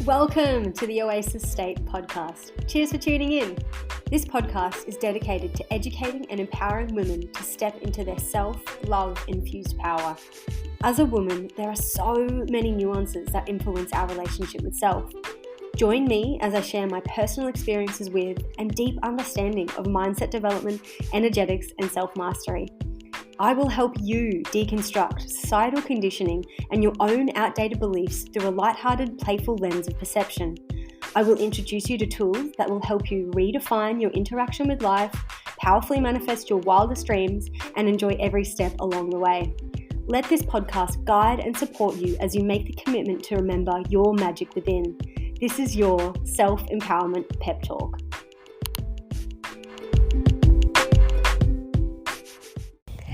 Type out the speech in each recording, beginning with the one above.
Welcome to the Oasis State podcast. Cheers for tuning in. This podcast is dedicated to educating and empowering women to step into their self-love infused power. As a woman, there are so many nuances that influence our relationship with self. Join me as I share my personal experiences with and deep understanding of mindset development, energetics, and self-mastery. I will help you deconstruct societal conditioning and your own outdated beliefs through a lighthearted, playful lens of perception. I will introduce you to tools that will help you redefine your interaction with life, powerfully manifest your wildest dreams, and enjoy every step along the way. Let this podcast guide and support you as you make the commitment to remember your magic within. This is your self-empowerment pep talk.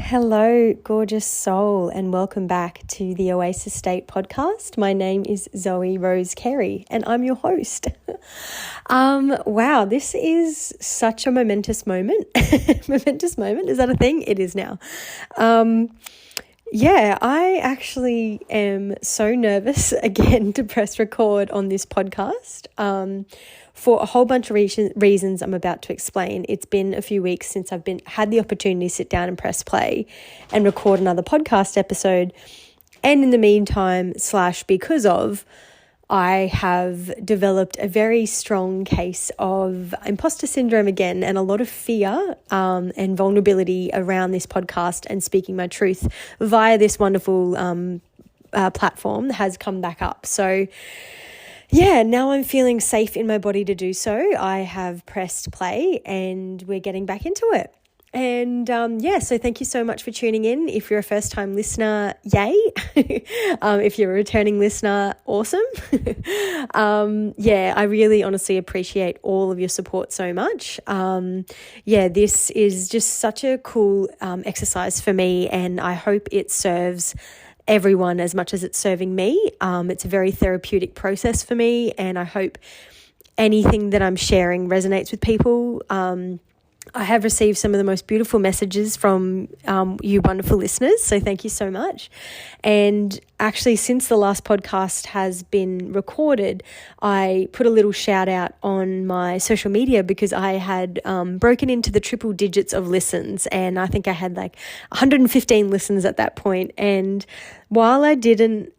Hello, gorgeous soul, and welcome back to the Oasis State podcast. My name is Zoe Rose Carey, and I'm your host. Wow, this is such a momentous moment. Momentous moment, is that a thing? It is now. Yeah, I actually am so nervous again to press record on this podcast. For a whole bunch of reasons I'm about to explain. It's been a few weeks since I've had the opportunity to sit down and press play and record another podcast episode. And in the meantime, because of, I have developed a very strong case of imposter syndrome again, and a lot of fear and vulnerability around this podcast and speaking my truth via this wonderful platform has come back up. So yeah, now I'm feeling safe in my body to do so. I have pressed play and we're getting back into it. And so thank you so much for tuning in. If you're a first-time listener, yay. If you're a returning listener, awesome. I really honestly appreciate all of your support so much. This is just such a cool exercise for me, and I hope it serves everyone as much as it's serving me. It's a very therapeutic process for me, and I hope anything that I'm sharing resonates with people. I have received some of the most beautiful messages from you wonderful listeners, so thank you so much. And actually, since the last podcast has been recorded, I put a little shout out on my social media because I had broken into the triple digits of listens, and I think I had like 115 listens at that point. And while I didn't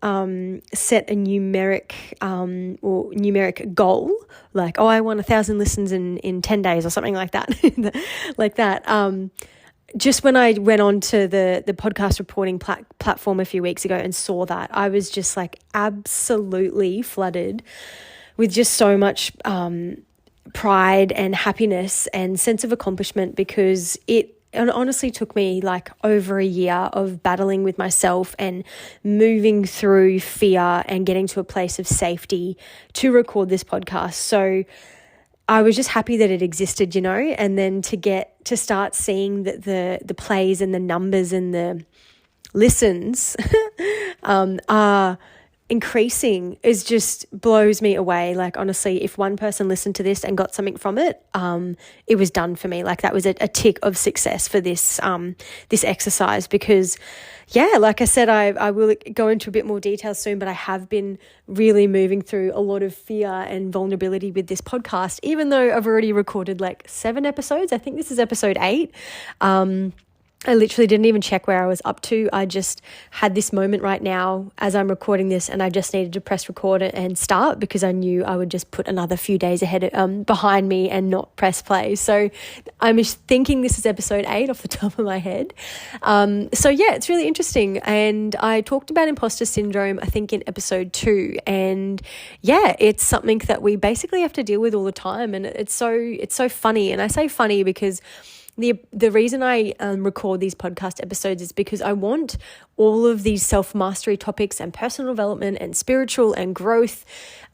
set a numeric goal, like, I want 1,000 listens in 10 days or something like that, just when I went on to the podcast reporting platform a few weeks ago and saw that, I was just like absolutely flooded with just so much pride and happiness and sense of accomplishment, because it honestly took me like over a year of battling with myself and moving through fear and getting to a place of safety to record this podcast. So I was just happy that it existed, and then to start seeing that the plays and the numbers and the listens are increasing is just blows me away. Like, honestly, if one person listened to this and got something from it, it was done for me. Like, that was a tick of success for this exercise, because like I said, I will go into a bit more detail soon, but I have been really moving through a lot of fear and vulnerability with this podcast, even though I've already recorded like 7 episodes. I think this is episode 8. I literally didn't even check where I was up to. I just had this moment right now as I'm recording this, and I just needed to press record and start, because I knew I would just put another few days ahead behind me and not press play. So I'm thinking this is episode 8 off the top of my head. It's really interesting. And I talked about imposter syndrome, I think, in episode 2. And it's something that we basically have to deal with all the time. And it's so funny. And I say funny because the reason I record these podcast episodes is because I want all of these self-mastery topics and personal development and spiritual and growth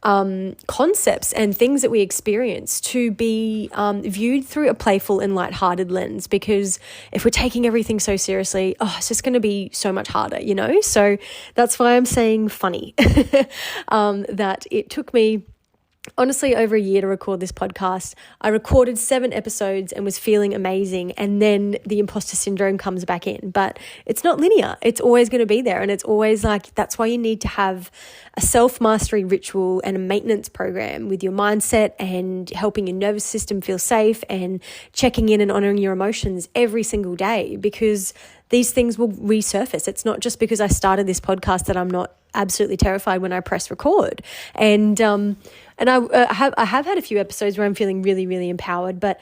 concepts and things that we experience to be viewed through a playful and lighthearted lens, because if we're taking everything so seriously, it's just going to be so much harder, So that's why I'm saying funny, that it took me honestly over a year to record this podcast. I recorded 7 episodes and was feeling amazing. And then the imposter syndrome comes back in. But it's not linear. It's always going to be there. And it's always like, that's why you need to have a self-mastery ritual and a maintenance program with your mindset and helping your nervous system feel safe and checking in and honoring your emotions every single day, because these things will resurface. It's not just because I started this podcast that I'm not absolutely terrified when I press record. And I have had a few episodes where I'm feeling really, really empowered, but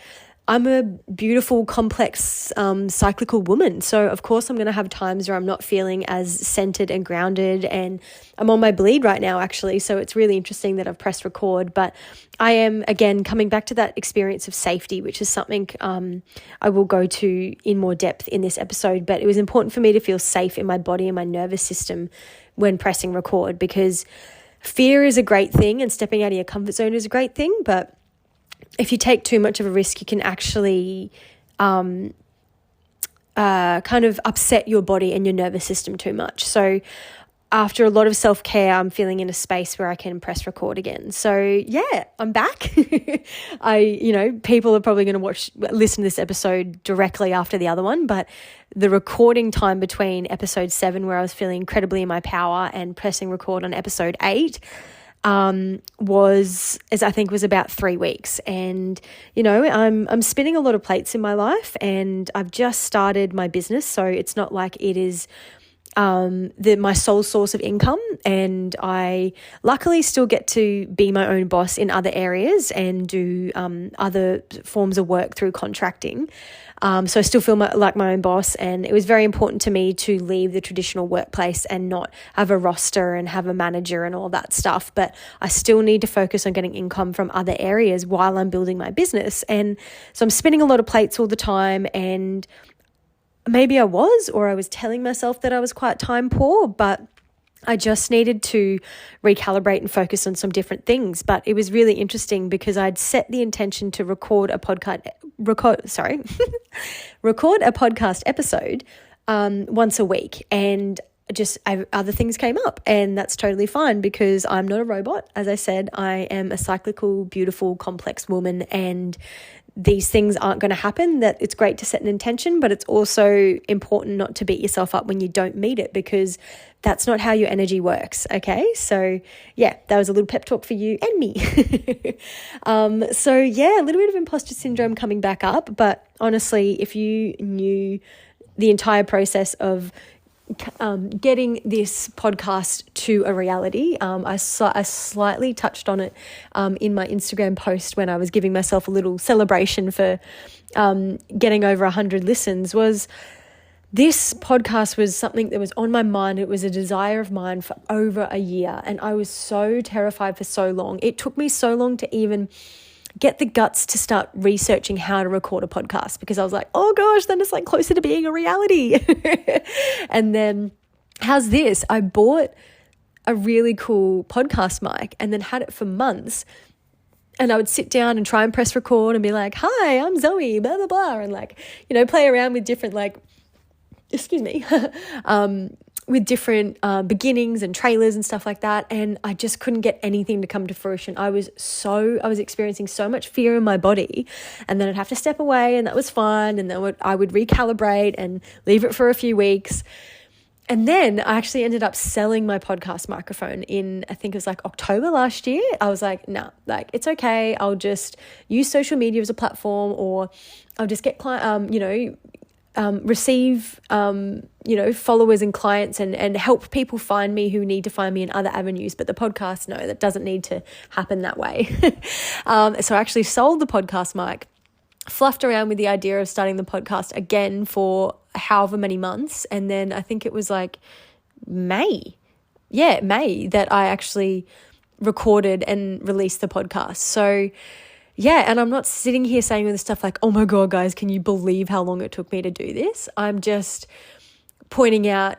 I'm a beautiful, complex, cyclical woman. So of course I'm going to have times where I'm not feeling as centered and grounded, and I'm on my bleed right now actually. So it's really interesting that I've pressed record, but I am again coming back to that experience of safety, which is something I will go to in more depth in this episode. But it was important for me to feel safe in my body and my nervous system when pressing record, because fear is a great thing and stepping out of your comfort zone is a great thing, but if you take too much of a risk, you can actually kind of upset your body and your nervous system too much. So after a lot of self-care, I'm feeling in a space where I can press record again. So yeah, I'm back. People are probably going to listen to this episode directly after the other one, but the recording time between episode 7, where I was feeling incredibly in my power, and pressing record on episode 8, was about 3 weeks. And I'm spinning a lot of plates in my life, and I've just started my business, so it's not like it is my sole source of income, and I luckily still get to be my own boss in other areas and do other forms of work through contracting. So I still feel like my own boss, and it was very important to me to leave the traditional workplace and not have a roster and have a manager and all that stuff. But I still need to focus on getting income from other areas while I'm building my business. And so I'm spinning a lot of plates all the time, and maybe I was telling myself that I was quite time poor, but I just needed to recalibrate and focus on some different things. But it was really interesting because I'd set the intention to record a podcast episode once a week, and other things came up, and that's totally fine because I'm not a robot. As I said, I am a cyclical, beautiful, complex woman, and these things aren't going to happen. That it's great to set an intention, but it's also important not to beat yourself up when you don't meet it, because that's not how your energy works. Okay. So yeah, that was a little pep talk for you and me. So yeah, a little bit of imposter syndrome coming back up, but honestly, if you knew the entire process of getting this podcast to a reality. I slightly touched on it in my Instagram post when I was giving myself a little celebration for getting over 100 listens. Was this podcast was something that was on my mind. It was a desire of mine for over a year, and I was so terrified for so long. It took me so long to even get the guts to start researching how to record a podcast, because I was like, oh gosh, then it's like closer to being a reality. And then how's this? I bought a really cool podcast mic and then had it for months. And I would sit down and try and press record and be like, hi, I'm Zoe, blah, blah, blah. And play around with different with different beginnings and trailers and stuff like that. And I just couldn't get anything to come to fruition. I was experiencing so much fear in my body, and then I'd have to step away, and that was fine. And then I would recalibrate and leave it for a few weeks. And then I actually ended up selling my podcast microphone in, I think it was like October last year. I was like, nah, it's okay. I'll just use social media as a platform, or I'll just get receive followers and clients and help people find me who need to find me in other avenues. But the podcast, no, that doesn't need to happen that way. So I actually sold the podcast mic, fluffed around with the idea of starting the podcast again for however many months. And then I think it was like May that I actually recorded and released the podcast. So yeah, and I'm not sitting here saying all this stuff like, oh my God, guys, can you believe how long it took me to do this? I'm just pointing out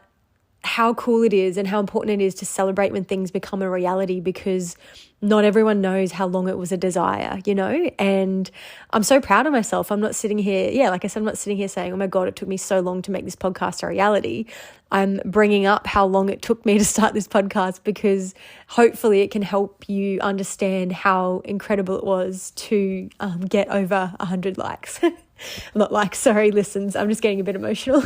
how cool it is and how important it is to celebrate when things become a reality, because not everyone knows how long it was a desire, you know? And I'm so proud of myself. I'm not sitting here, like I said, I'm not sitting here saying, oh my God, it took me so long to make this podcast a reality. I'm bringing up how long it took me to start this podcast, because hopefully it can help you understand how incredible it was to get over 100 likes. Not likes, sorry, listens. I'm just getting a bit emotional.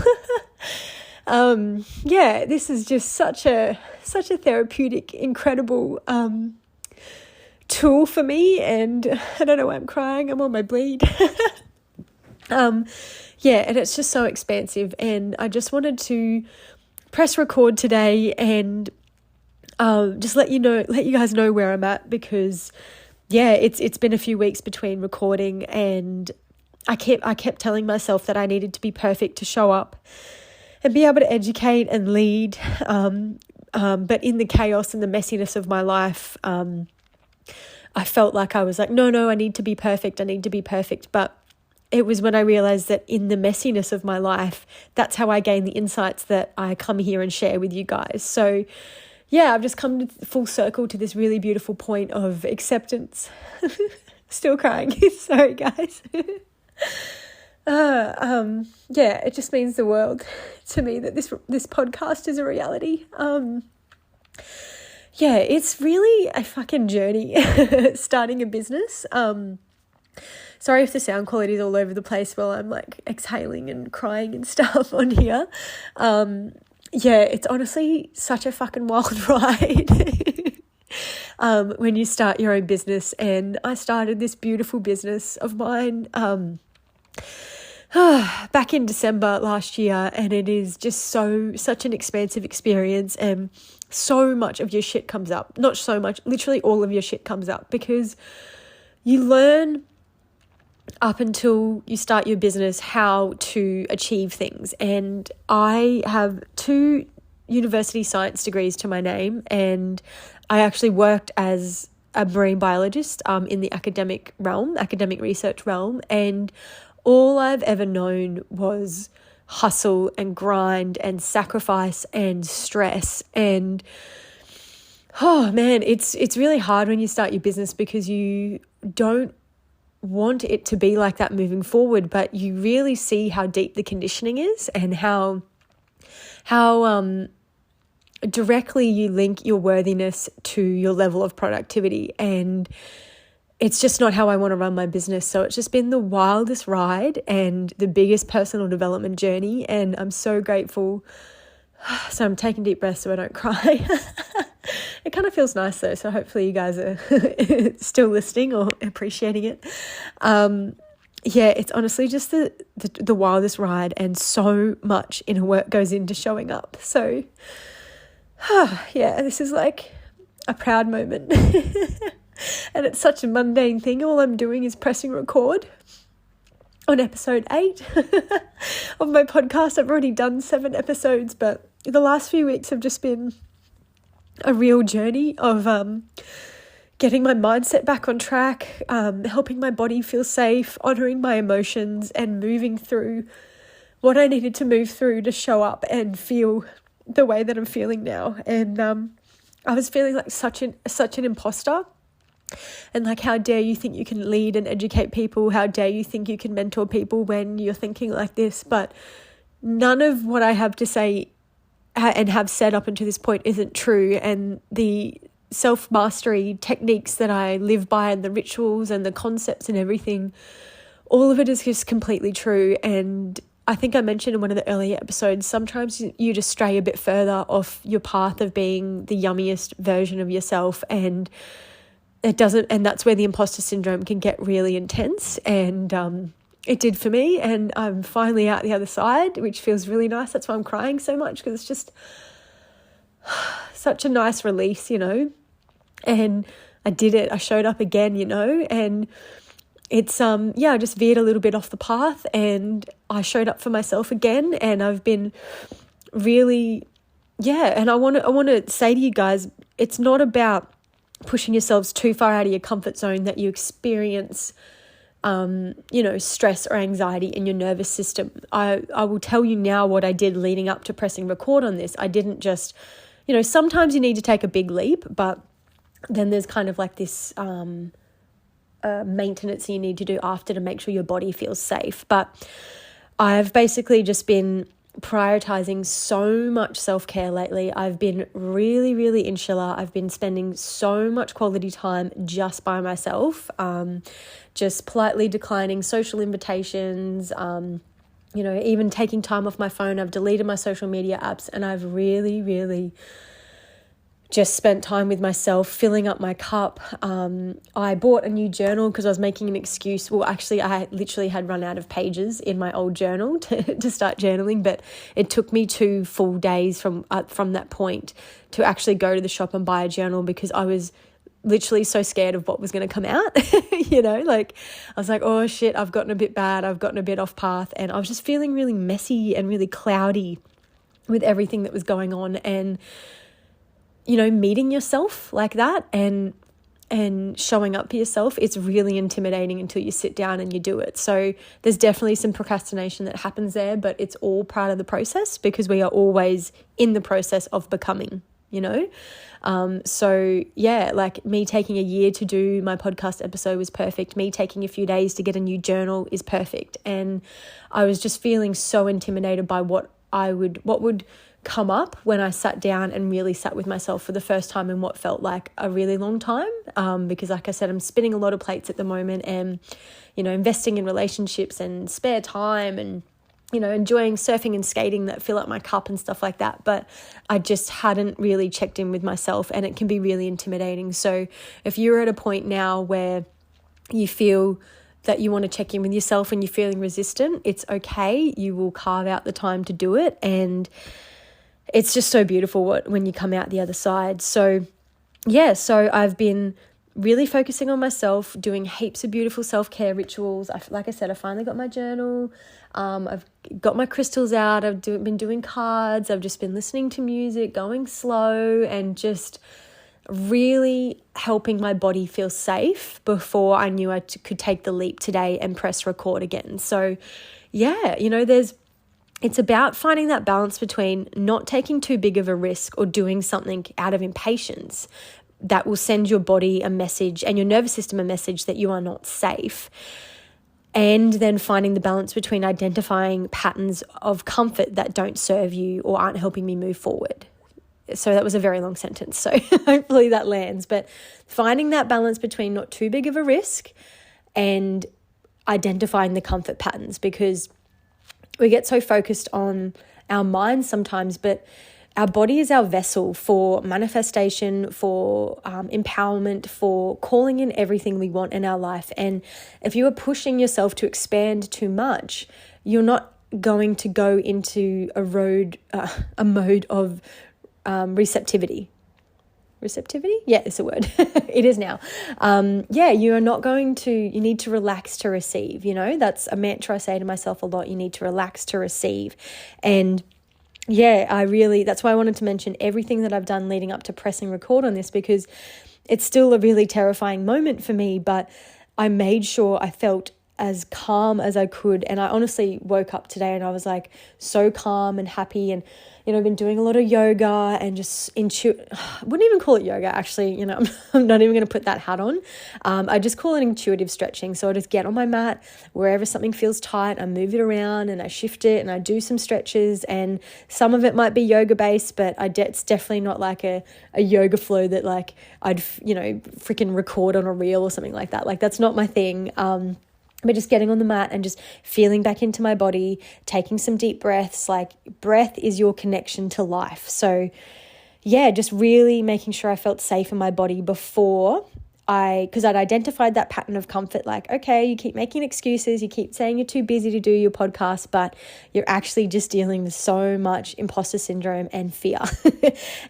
This is just such a therapeutic, incredible tool for me, and I don't know why I'm crying. I'm on my bleed. And it's just so expansive, and I just wanted to press record today and just let you guys know where I'm at, because it's been a few weeks between recording, and I kept telling myself that I needed to be perfect to show up and be able to educate and lead. But in the chaos and the messiness of my life, I felt like I was like, no, I need to be perfect. But it was when I realized that in the messiness of my life, that's how I gain the insights that I come here and share with you guys. So I've just come full circle to this really beautiful point of acceptance. Still crying. Sorry, guys. It just means the world to me that this podcast is a reality. It's really a fucking journey starting a business. Sorry if the sound quality is all over the place while I'm like exhaling and crying and stuff on here. It's honestly such a fucking wild ride. When you start your own business, and I started this beautiful business of mine back in December last year, and it is just such an expansive experience, and so much of your shit comes up. Not so much, literally all of your shit comes up, because you learn up until you start your business how to achieve things. And I have 2 university science degrees to my name, and I actually worked as a marine biologist in the academic research realm, and all I've ever known was hustle and grind and sacrifice and stress. And oh man, it's really hard when you start your business, because you don't want it to be like that moving forward, but you really see how deep the conditioning is, and how directly you link your worthiness to your level of productivity. And it's just not how I want to run my business. So it's just been the wildest ride and the biggest personal development journey, and I'm so grateful. So I'm taking deep breaths so I don't cry. It kind of feels nice though, so hopefully you guys are still listening or appreciating it. It's honestly just the wildest ride, and so much inner work goes into showing up. So this is like a proud moment. And it's such a mundane thing. All I'm doing is pressing record on episode 8 of my podcast. I've already done 7 episodes, but the last few weeks have just been a real journey of getting my mindset back on track, helping my body feel safe, honoring my emotions, and moving through what I needed to move through to show up and feel the way that I'm feeling now. And I was feeling like such an imposter. And like, how dare you think you can lead and educate people? How dare you think you can mentor people when you're thinking like this? But none of what I have to say and have said up until this point isn't true. And the self-mastery techniques that I live by, and the rituals and the concepts and everything, all of it is just completely true. And I think I mentioned in one of the earlier episodes, sometimes you just stray a bit further off your path of being the yummiest version of yourself, and that's where the imposter syndrome can get really intense. And it did for me, and I'm finally out the other side, which feels really nice. That's why I'm crying so much, because it's just such a nice release, you know. And I did it. I showed up again, you know, and it's I just veered a little bit off the path, and I showed up for myself again, and I've been really and I want to say to you guys, it's not about pushing yourselves too far out of your comfort zone that you experience stress or anxiety in your nervous system. I will tell you now what I did leading up to pressing record on this. I didn't just, sometimes you need to take a big leap, but then there's kind of like this maintenance you need to do after to make sure your body feels safe. But I've basically just been prioritizing so much self-care lately. I've been really, really insular. I've been spending so much quality time just by myself, just politely declining social invitations, even taking time off my phone. I've deleted my social media apps, and I've really, really just spent time with myself, filling up my cup. I bought a new journal because I was making an excuse. Well, actually, I literally had run out of pages in my old journal to start journaling, but it took me 2 full days from that point to actually go to the shop and buy a journal, because I was literally so scared of what was going to come out. I was like, oh shit, I've gotten a bit bad. I've gotten a bit off path. And I was just feeling really messy and really cloudy with everything that was going on. And meeting yourself like that and showing up for yourself, it's really intimidating until you sit down and you do it. So there's definitely some procrastination that happens there, but it's all part of the process, because we are always in the process of becoming, So yeah, like me taking a year to do my podcast episode was perfect. Me taking a few days to get a new journal is perfect. And I was just feeling so intimidated by what would come up when I sat down and really sat with myself for the first time in what felt like a really long time, because like I said, I'm spinning a lot of plates at the moment, and investing in relationships and spare time, and enjoying surfing and skating that fill up my cup and stuff like that. But I just hadn't really checked in with myself, and it can be really intimidating. So if you're at a point now where you feel that you want to check in with yourself and you're feeling resistant, it's okay. You will carve out the time to do it, and it's just so beautiful when you come out the other side. So yeah, so I've been really focusing on myself, doing heaps of beautiful self-care rituals. Like I said, I finally got my journal. I've got my crystals out. I've been doing cards. I've just been listening to music, going slow, and just really helping my body feel safe before I knew I could take the leap today and press record again. So yeah, it's about finding that balance between not taking too big of a risk or doing something out of impatience that will send your body a message and your nervous system a message that you are not safe. And then finding the balance between identifying patterns of comfort that don't serve you or aren't helping me move forward. So that was a very long sentence, so hopefully that lands. But finding that balance between not too big of a risk and identifying the comfort patterns, because we get so focused on our minds sometimes, but our body is our vessel for manifestation, for empowerment, for calling in everything we want in our life. And if you are pushing yourself to expand too much, you're not going to go into a mode of receptivity. Receptivity? Yeah, it's a word. It is now. You need to relax to receive, that's a mantra I say to myself a lot. You need to relax to receive. And yeah, that's why I wanted to mention everything that I've done leading up to pressing record on this, because it's still a really terrifying moment for me, but I made sure I felt as calm as I could. And I honestly woke up today and I was like so calm and happy. And I've been doing a lot of yoga and just I wouldn't even call it yoga, actually. I'm not even going to put that hat on. I just call it intuitive stretching. So I just get on my mat, wherever something feels tight, I move it around and I shift it and I do some stretches. And some of it might be yoga based, but it's definitely not like a yoga flow that like I'd, freaking record on a reel or something like that. Like that's not my thing. But just getting on the mat and just feeling back into my body, taking some deep breaths. Like breath is your connection to life. So yeah, just really making sure I felt safe in my body because I'd identified that pattern of comfort. Like, okay, you keep making excuses. You keep saying you're too busy to do your podcast, but you're actually just dealing with so much imposter syndrome and fear.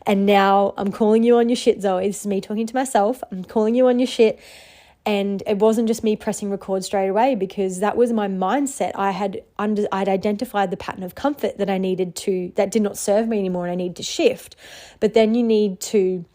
And now I'm calling you on your shit, Zoe. This is me talking to myself. I'm calling you on your shit. And it wasn't just me pressing record straight away, because that was my mindset. I'd identified the pattern of comfort that that did not serve me anymore, and I needed to shift. But then you need to,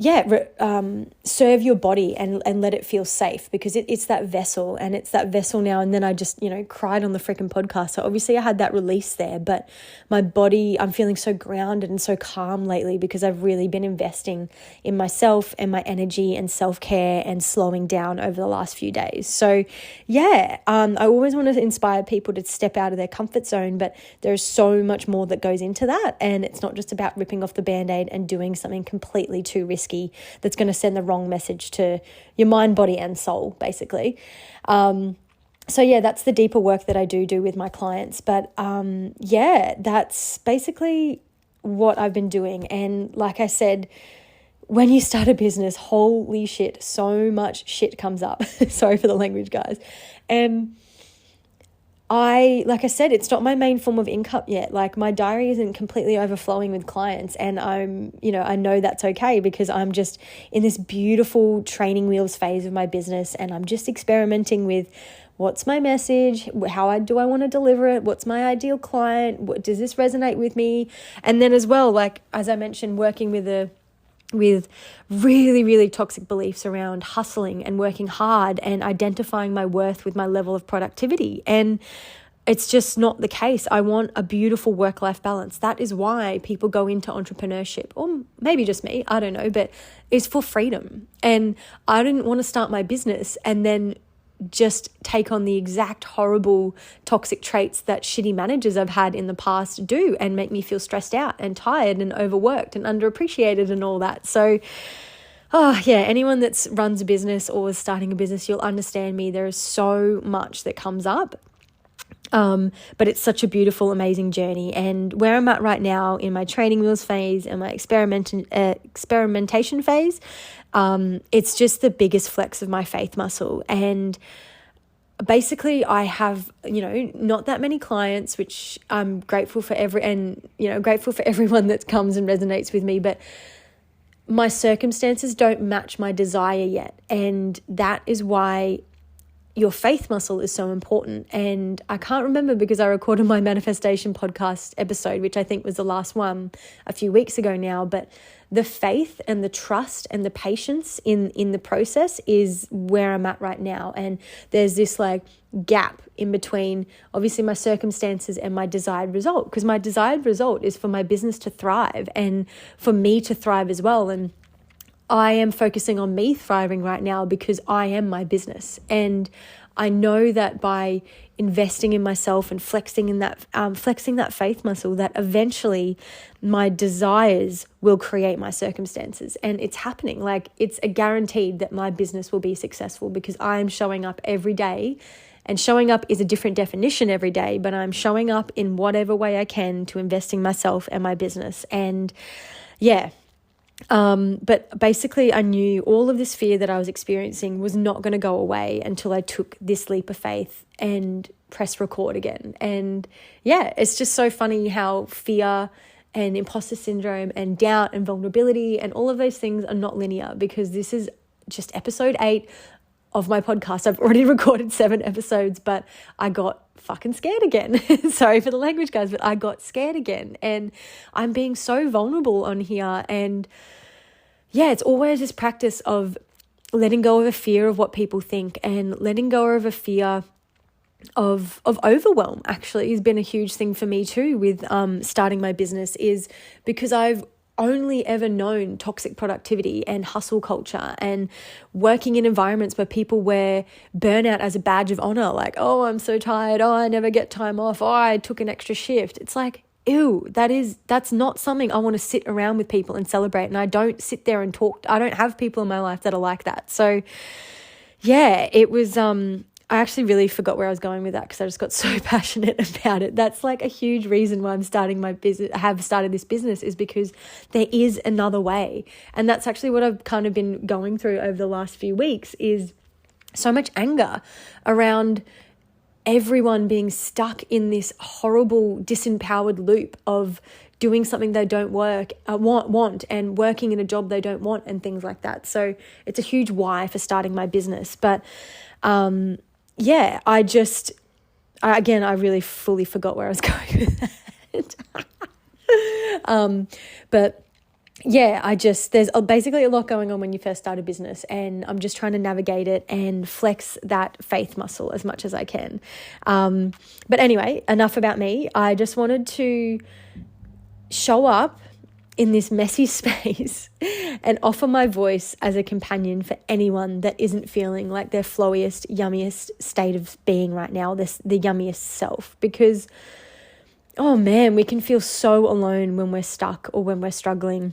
serve your body and let it feel safe, because it's that vessel, and it's that vessel now. And then I just, cried on the freaking podcast. So obviously I had that release there, but my body, I'm feeling so grounded and so calm lately because I've really been investing in myself and my energy and self-care and slowing down over the last few days. So I always want to inspire people to step out of their comfort zone, but there's so much more that goes into that. And it's not just about ripping off the Band-Aid and doing something completely too risky that's going to send the wrong message to your mind, body, and soul, basically. That's the deeper work that I do with my clients. But that's basically what I've been doing. And like I said, when you start a business, holy shit, so much shit comes up. Sorry for the language, guys. And like I said, it's not my main form of income yet. Like, my diary isn't completely overflowing with clients, and I know that's okay, because I'm just in this beautiful training wheels phase of my business, and I'm just experimenting with what's my message, how do I want to deliver it, what's my ideal client, what does this resonate with me? And then as well, like, as I mentioned, working with really, really toxic beliefs around hustling and working hard and identifying my worth with my level of productivity. And it's just not the case. I want a beautiful work-life balance. That is why people go into entrepreneurship, or maybe just me, I don't know, but it's for freedom. And I didn't want to start my business and then just take on the exact horrible toxic traits that shitty managers I've had in the past do, and make me feel stressed out and tired and overworked and underappreciated and all that. So, anyone that runs a business or is starting a business, you'll understand me. There is so much that comes up. But it's such a beautiful, amazing journey. And where I'm at right now in my training wheels phase and my experimentation phase, it's just the biggest flex of my faith muscle. And basically I have, not that many clients, which I'm grateful for grateful for everyone that comes and resonates with me, but my circumstances don't match my desire yet. And that is why your faith muscle is so important. And I can't remember, because I recorded my manifestation podcast episode, which I think was the last one a few weeks ago now, but the faith and the trust and the patience in the process is where I'm at right now. And there's this like gap in between, obviously, my circumstances and my desired result, because my desired result is for my business to thrive and for me to thrive as well. And I am focusing on me thriving right now because I am my business. And I know that by investing in myself and flexing that faith muscle, that eventually my desires will create my circumstances. And it's happening. Like, it's a guaranteed that my business will be successful because I'm showing up every day. And showing up is a different definition every day, but I'm showing up in whatever way I can to invest in myself and my business. And but basically I knew all of this fear that I was experiencing was not going to go away until I took this leap of faith and press record again. And it's just so funny how fear and imposter syndrome and doubt and vulnerability and all of those things are not linear, because this is just episode 8 of my podcast. I've already recorded 7 episodes, but I got fucking scared again. Sorry for the language, guys, but I got scared again. And I'm being so vulnerable on here. And it's always this practice of letting go of a fear of what people think, and letting go of a fear of overwhelm actually has been a huge thing for me too with starting my business, is because I've only ever known toxic productivity and hustle culture and working in environments where people wear burnout as a badge of honor. Like, oh, I'm so tired. Oh, I never get time off. Oh, I took an extra shift. It's like, ew, that's not something I want to sit around with people and celebrate. And I don't sit there and talk. I don't have people in my life that are like that. So it was, I actually really forgot where I was going with that because I just got so passionate about it. That's like a huge reason why I'm starting my business, have started this business, is because there is another way. And that's actually what I've kind of been going through over the last few weeks, is so much anger around everyone being stuck in this horrible, disempowered loop of doing something they don't want and working in a job they don't want and things like that. So it's a huge why for starting my business. But I really fully forgot where I was going with that. But there's basically a lot going on when you first start a business, and I'm just trying to navigate it and flex that faith muscle as much as I can. But anyway, enough about me. I just wanted to show up in this messy space and offer my voice as a companion for anyone that isn't feeling like their flowiest, yummiest state of being right now, the yummiest self. Because, oh man, we can feel so alone when we're stuck or when we're struggling.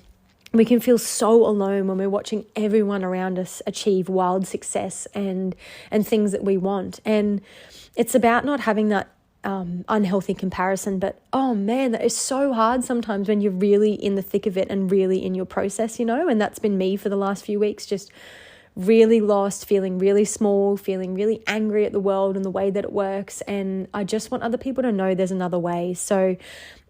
We can feel so alone when we're watching everyone around us achieve wild success and things that we want. And it's about not having that unhealthy comparison. But oh man, that is so hard sometimes when you're really in the thick of it and really in your process, and that's been me for the last few weeks, just really lost, feeling really small, feeling really angry at the world and the way that it works. And I just want other people to know there's another way. So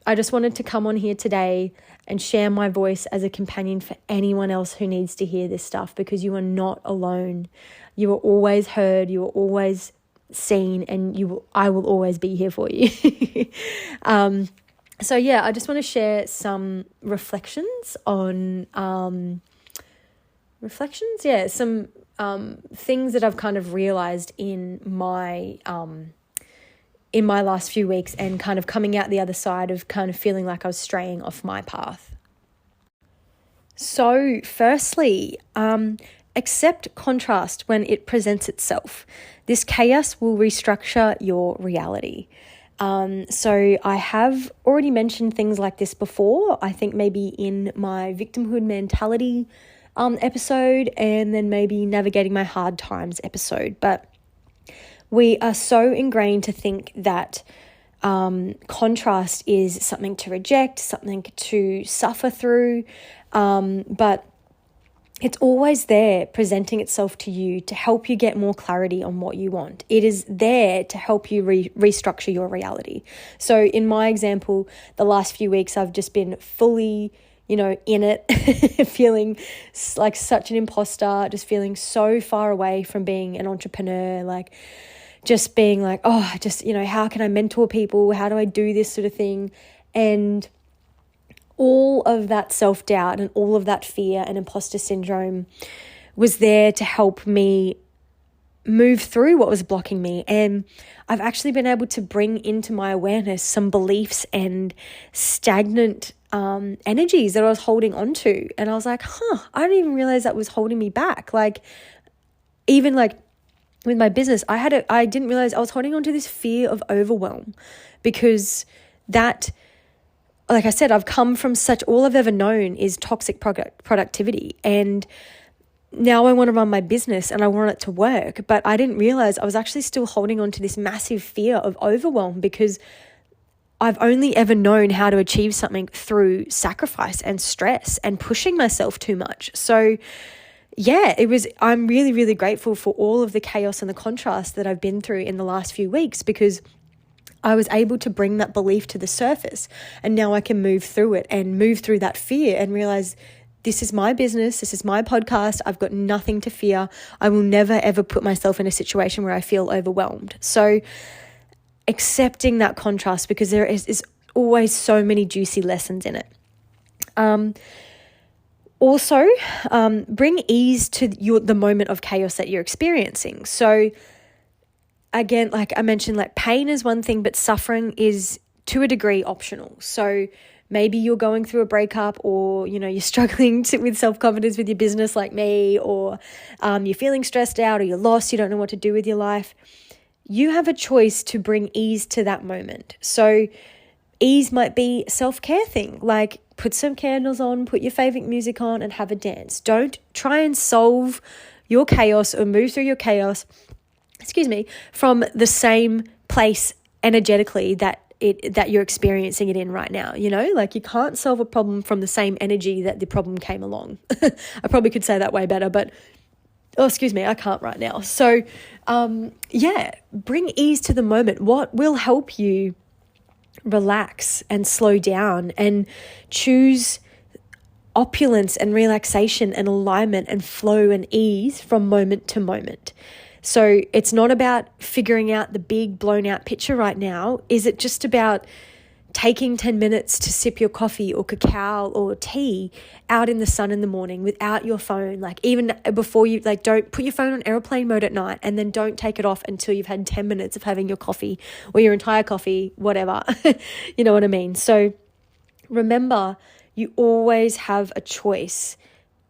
I just wanted to come on here today and share my voice as a companion for anyone else who needs to hear this stuff, because you are not alone. You are always heard. You are always seen, and I will always be here for you. So yeah, I just want to share some reflections on some things that I've kind of realized in my last few weeks, and kind of coming out the other side of kind of feeling like I was straying off my path. So firstly, accept contrast when it presents itself. This chaos will restructure your reality. So I have already mentioned things like this before, I think maybe in my victimhood mentality episode, and then maybe navigating my hard times episode. But we are so ingrained to think that contrast is something to reject, something to suffer through, but it's always there presenting itself to you to help you get more clarity on what you want. It is there to help you restructure your reality. So in my example, the last few weeks I've just been fully, in it, feeling like such an imposter, just feeling so far away from being an entrepreneur, like just being like, how can I mentor people? How do I do this sort of thing? And all of that self-doubt and all of that fear and imposter syndrome was there to help me move through what was blocking me. And I've actually been able to bring into my awareness some beliefs and stagnant energies that I was holding on to. And I was like, I didn't even realize that was holding me back. Like, even like with my business, I didn't realize I was holding on to this fear of overwhelm, because that, like I said, I've come from all I've ever known is toxic productivity. And now I want to run my business and I want it to work. But I didn't realize I was actually still holding on to this massive fear of overwhelm, because I've only ever known how to achieve something through sacrifice and stress and pushing myself too much. So yeah, I'm really, really grateful for all of the chaos and the contrast that I've been through in the last few weeks, because I was able to bring that belief to the surface, and now I can move through it and move through that fear and realize this is my business. This is my podcast. I've got nothing to fear. I will never, ever put myself in a situation where I feel overwhelmed. So accepting that contrast, because there is always so many juicy lessons in it. Also, bring ease to the moment of chaos that you're experiencing. So again, like I mentioned, like pain is one thing, but suffering is to a degree optional. So maybe you're going through a breakup, or, you're struggling with self-confidence with your business like me, or you're feeling stressed out, or you're lost, you don't know what to do with your life. You have a choice to bring ease to that moment. So ease might be a self-care thing, like put some candles on, put your favorite music on and have a dance. Don't try and solve your chaos or move through your chaos, from the same place energetically that you're experiencing it in right now. Like you can't solve a problem from the same energy that the problem came along. I probably could say that way better, but I can't right now. So bring ease to the moment. What will help you relax and slow down and choose opulence and relaxation and alignment and flow and ease from moment to moment? So it's not about figuring out the big blown out picture right now. Is it just about taking 10 minutes to sip your coffee or cacao or tea out in the sun in the morning without your phone, like even before you, like don't put your phone on airplane mode at night, and then don't take it off until you've had 10 minutes of having your coffee or your entire coffee, whatever. You know what I mean? So remember, you always have a choice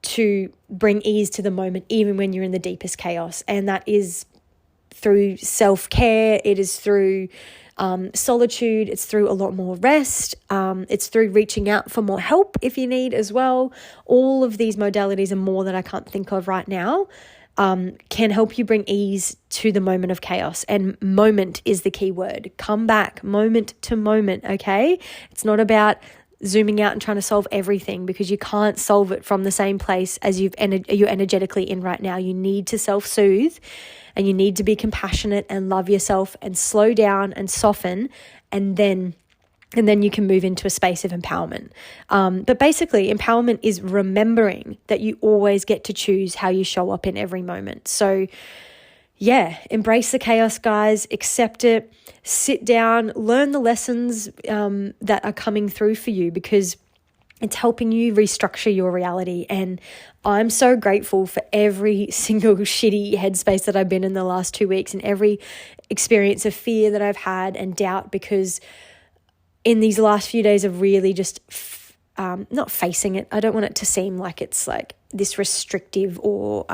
to bring ease to the moment, even when you're in the deepest chaos. And that is through self-care. It is through solitude. It's through a lot more rest. It's through reaching out for more help if you need as well. All of these modalities and more that I can't think of right now can help you bring ease to the moment of chaos. And moment is the key word. Come back moment to moment, okay? It's not about zooming out and trying to solve everything, because you can't solve it from the same place as you're energetically in right now. You need to self-soothe, and you need to be compassionate and love yourself and slow down and soften, and then you can move into a space of empowerment. But basically, empowerment is remembering that you always get to choose how you show up in every moment. So yeah, embrace the chaos, guys. Accept it. Sit down. Learn the lessons that are coming through for you, because it's helping you restructure your reality. And I'm so grateful for every single shitty headspace that I've been in the last 2 weeks, and every experience of fear that I've had and doubt, because in these last few days of really just not facing it. I don't want it to seem like it's like this restrictive or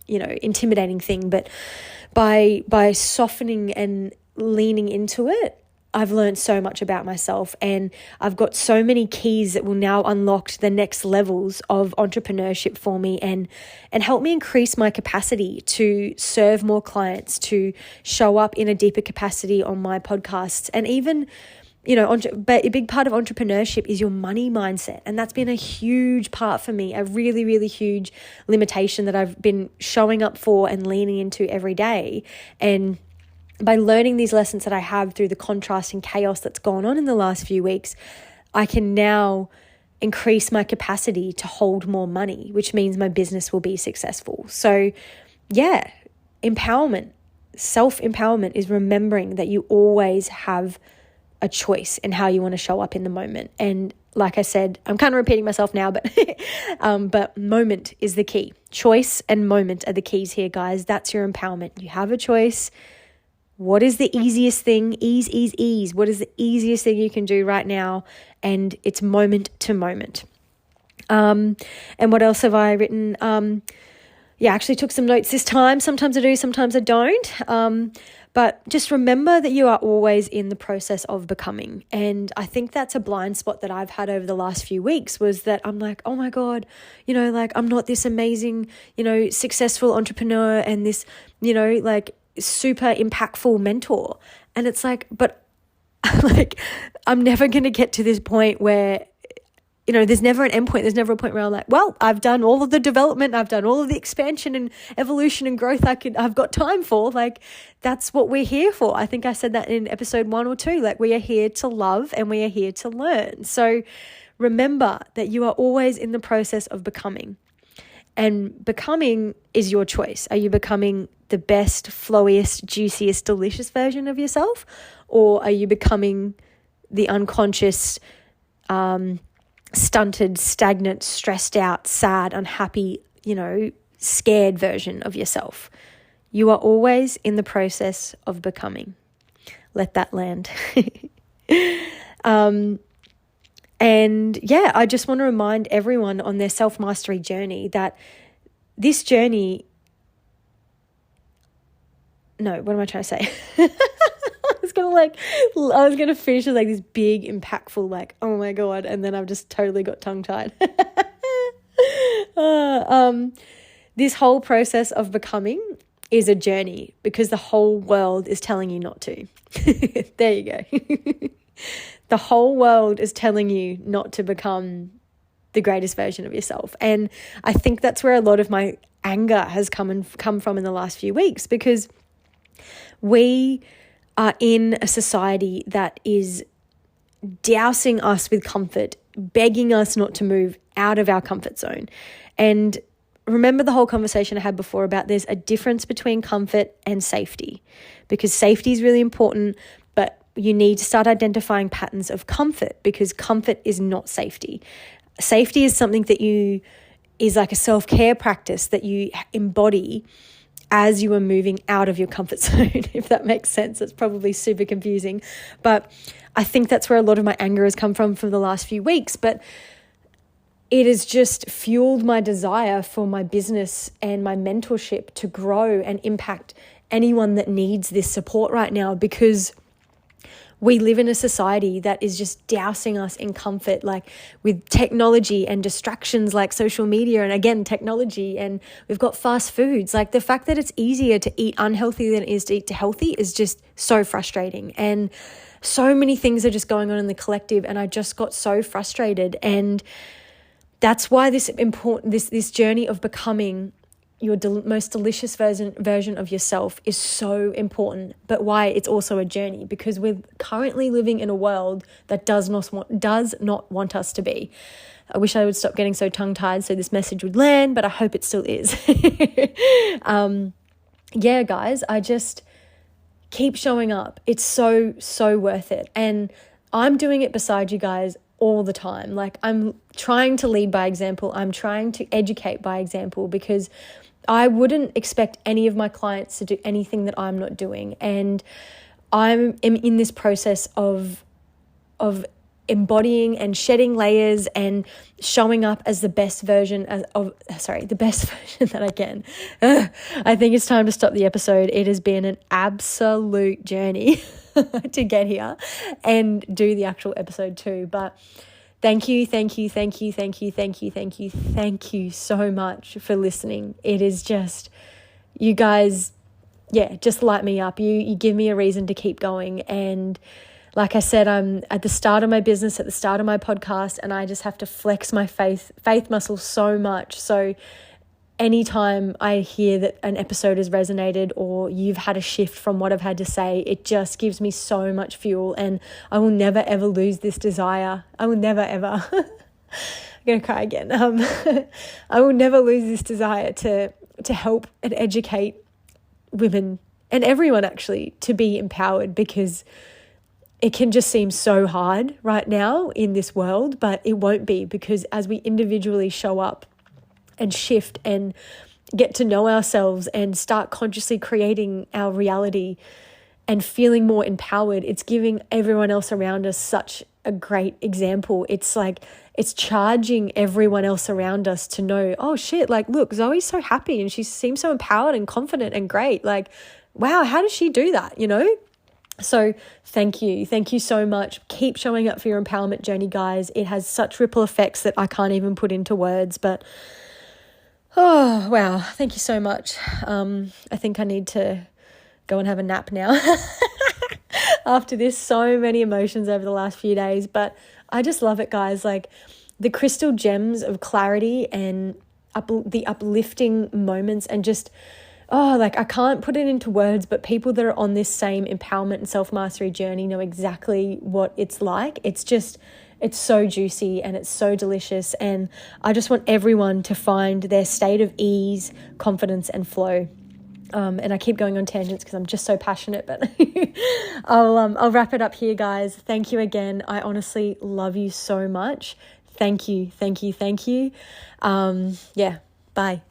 intimidating thing, but by softening and leaning into it, I've learned so much about myself, and I've got so many keys that will now unlock the next levels of entrepreneurship for me, and help me increase my capacity to serve more clients, to show up in a deeper capacity on my podcasts. And even, but a big part of entrepreneurship is your money mindset. And that's been a huge part for me, a really, really huge limitation that I've been showing up for and leaning into every day. And by learning these lessons that I have through the contrast and chaos that's gone on in the last few weeks, I can now increase my capacity to hold more money, which means my business will be successful. So yeah, empowerment, self-empowerment is remembering that you always have a choice in how you want to show up in the moment. And like I said, I'm kind of repeating myself now, but moment is the key. Choice and moment are the keys here, guys. That's your empowerment. You have a choice. What is the easiest thing? Ease. What is the easiest thing you can do right now? And it's moment to moment. And what else have I written? I actually took some notes this time. Sometimes I do, sometimes I don't. But just remember that you are always in the process of becoming. And I think that's a blind spot that I've had over the last few weeks, was that I'm like, oh my God, I'm not this amazing, successful entrepreneur and this, super impactful mentor. And it's like, but I'm never going to get to this point where, there's never an end point. There's never a point where I'm like, well, I've done all of the development. I've done all of the expansion and evolution and growth I've got time for. Like, that's what we're here for. I think I said that in episode 1 or 2. Like, we are here to love and we are here to learn. So remember that you are always in the process of becoming. And becoming is your choice. Are you becoming the best, flowiest, juiciest, delicious version of yourself? Or are you becoming the unconscious, stunted, stagnant, stressed out, sad, unhappy, scared version of yourself? You are always in the process of becoming. Let that land. And yeah, I just want to remind everyone on their self-mastery journey that this journey, what am I trying to say? I was going to finish with this big, impactful, oh my God. And then I've just totally got tongue-tied. This whole process of becoming is a journey, because the whole world is telling you not to. There you go. The whole world is telling you not to become the greatest version of yourself. And I think that's where a lot of my anger has come from in the last few weeks, because we are in a society that is dousing us with comfort, begging us not to move out of our comfort zone. And remember the whole conversation I had before about there's a difference between comfort and safety, because safety is really important, but you need to start identifying patterns of comfort, because comfort is not safety. Safety is something that is like a self-care practice that you embody as you are moving out of your comfort zone, if that makes sense. It's probably super confusing, but I think that's where a lot of my anger has come from for the last few weeks. But it has just fueled my desire for my business and my mentorship to grow and impact anyone that needs this support right now, because we live in a society that is just dousing us in comfort, like with technology and distractions like social media and, again, technology, and we've got fast foods. Like, the fact that it's easier to eat unhealthy than it is to eat healthy is just so frustrating. And so many things are just going on in the collective, and I just got so frustrated. And that's why this journey of becoming your most delicious version of yourself is so important, but why it's also a journey, because we're currently living in a world that does not want us to be. I wish I would stop getting so tongue-tied so this message would land, but I hope it still is. Yeah, guys, I just keep showing up. It's so, so worth it. And I'm doing it beside you guys all the time. Like, I'm trying to lead by example. I'm trying to educate by example, because I wouldn't expect any of my clients to do anything that I'm not doing. And I'm in this process of embodying and shedding layers and showing up as the best version the best version that I can. I think it's time to stop the episode. It has been an absolute journey to get here and do the actual episode too. But thank you so much for listening. It is just, you guys, just light me up. You give me a reason to keep going. And like I said, I'm at the start of my business, at the start of my podcast, and I just have to flex my faith muscle so much. So anytime I hear that an episode has resonated or you've had a shift from what I've had to say, it just gives me so much fuel, and I will never ever lose this desire. I will never ever, I'm going to cry again. I will never lose this desire to help and educate women and everyone actually to be empowered, because it can just seem so hard right now in this world, but it won't be, because as we individually show up and shift and get to know ourselves and start consciously creating our reality and feeling more empowered, it's giving everyone else around us such a great example. It's like, it's charging everyone else around us to know, oh shit, like, look, Zoe's so happy and she seems so empowered and confident and great. Like, wow, how does she do that, you know? So thank you so much. Keep showing up for your empowerment journey, guys. It has such ripple effects that I can't even put into words, but oh, wow. Thank you so much. I think I need to go and have a nap now after this. So many emotions over the last few days, but I just love it, guys. Like, the crystal gems of clarity and the uplifting moments, and just, like, I can't put it into words, but people that are on this same empowerment and self-mastery journey know exactly what it's like. It's so juicy and it's so delicious. And I just want everyone to find their state of ease, confidence, and flow. And I keep going on tangents because I'm just so passionate, but I'll wrap it up here, guys. Thank you again. I honestly love you so much. Thank you. Bye.